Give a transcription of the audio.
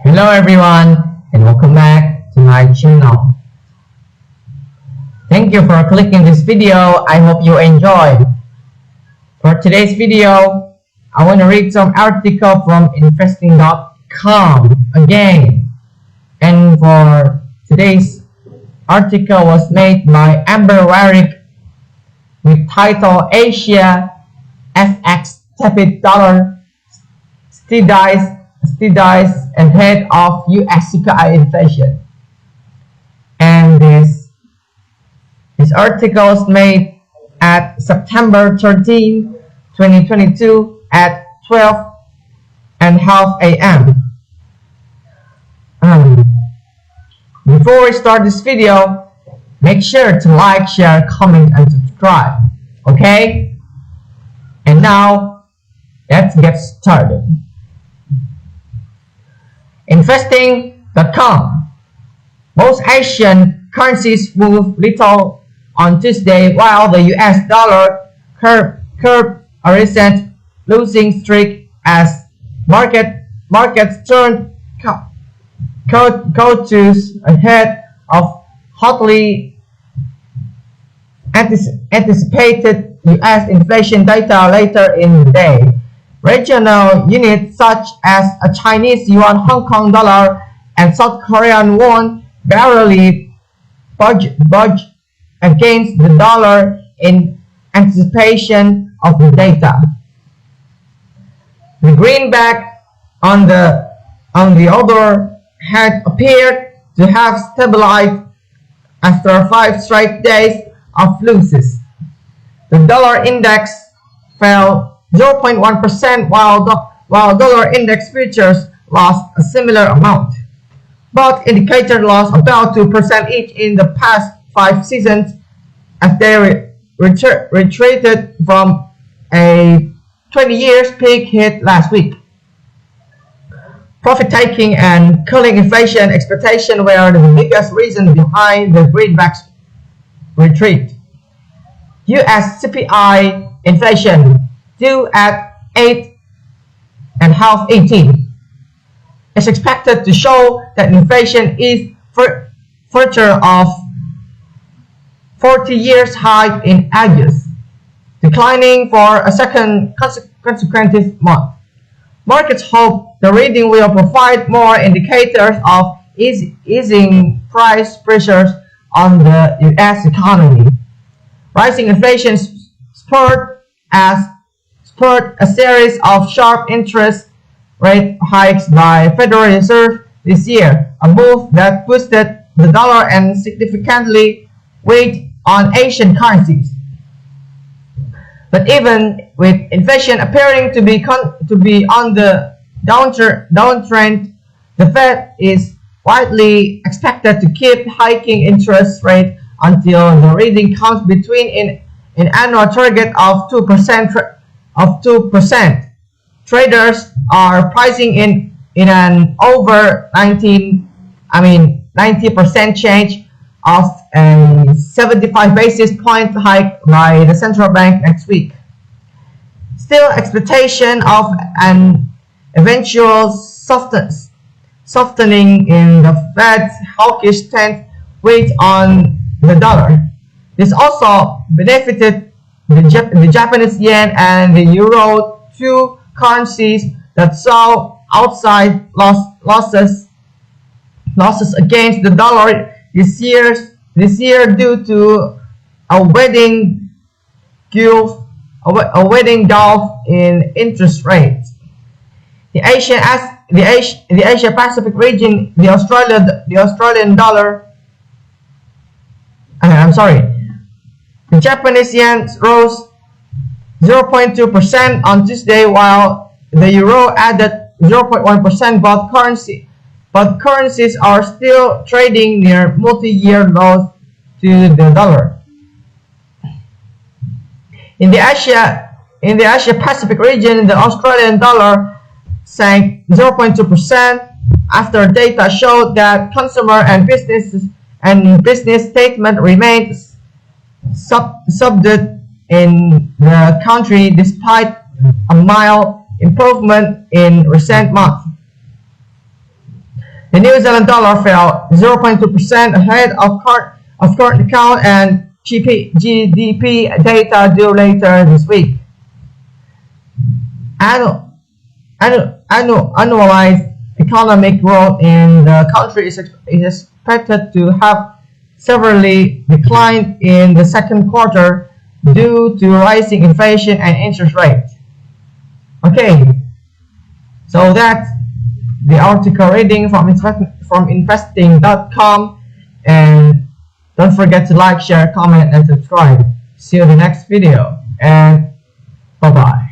Hello everyone and welcome back to my channel. Thank you for clicking this video. I hope you enjoyed. For today's video, I want to read some article from investing.com again. And for today's article was made by Amber Warwick with title Asia FX tepid dollar steadies ahead of US CPI inflation. And this article was made at September 13, 2022 at 12:30 a.m. Before we start this video, make sure to like, share, comment, and subscribe. Okay? And now, let's get started. Investing.com. Most Asian currencies moved little on Tuesday while the US dollar curbed a recent losing streak as markets turned cautious ahead of hotly anticipated US inflation data later in the day. Regional units such as a Chinese yuan, Hong Kong dollar, and South Korean won barely budge against the dollar in anticipation of the data. The greenback, on the other hand, appeared to have stabilized after 5 straight days of losses. The dollar index fell 0.1% while dollar index futures lost a similar amount. Both indicators lost about 2% each in the past 5 seasons as they retreated from a 20-year peak hit last week. Profit-taking and cooling inflation expectations were the biggest reason behind the greenback's retreat. US CPI inflation due at 8.5/18 is expected to show that inflation is further off 40 years high in August, declining for a second consecutive month. Markets hope the reading will provide more indicators of easing price pressures on the US economy. Rising inflation spurred a series of sharp interest rate hikes by Federal Reserve this year, a move that boosted the dollar and significantly weighed on Asian currencies. But even with inflation appearing to be on the downtrend, the Fed is widely expected to keep hiking interest rate until the reading comes between an annual target of 2%. Traders are pricing in an over 90% change of a 75 basis point hike by the central bank next week. Still, expectation of an eventual softening in the Fed's hawkish stance weighed on the dollar. This also benefited the Japanese yen and the euro, two currencies that saw outside losses against the dollar this year due to a wedding gulf in interest rates. The Asia Pacific region, the Japanese yen rose 0.2% on Tuesday, while the euro added 0.1%. Both currencies are still trading near multi-year lows to the dollar. In the Asia Pacific region, the Australian dollar sank 0.2% after data showed that consumer and business statement remained subdued in the country despite a mild improvement in recent months. The New Zealand dollar fell 0.2% ahead of current account and GDP data due later this week. Annualized economic growth in the country is expected to have severely declined in the second quarter due to rising inflation and interest rates. Okay, so that's the article reading from investing.com, and don't forget to like, share, comment, and subscribe. See you in the next video, and bye bye.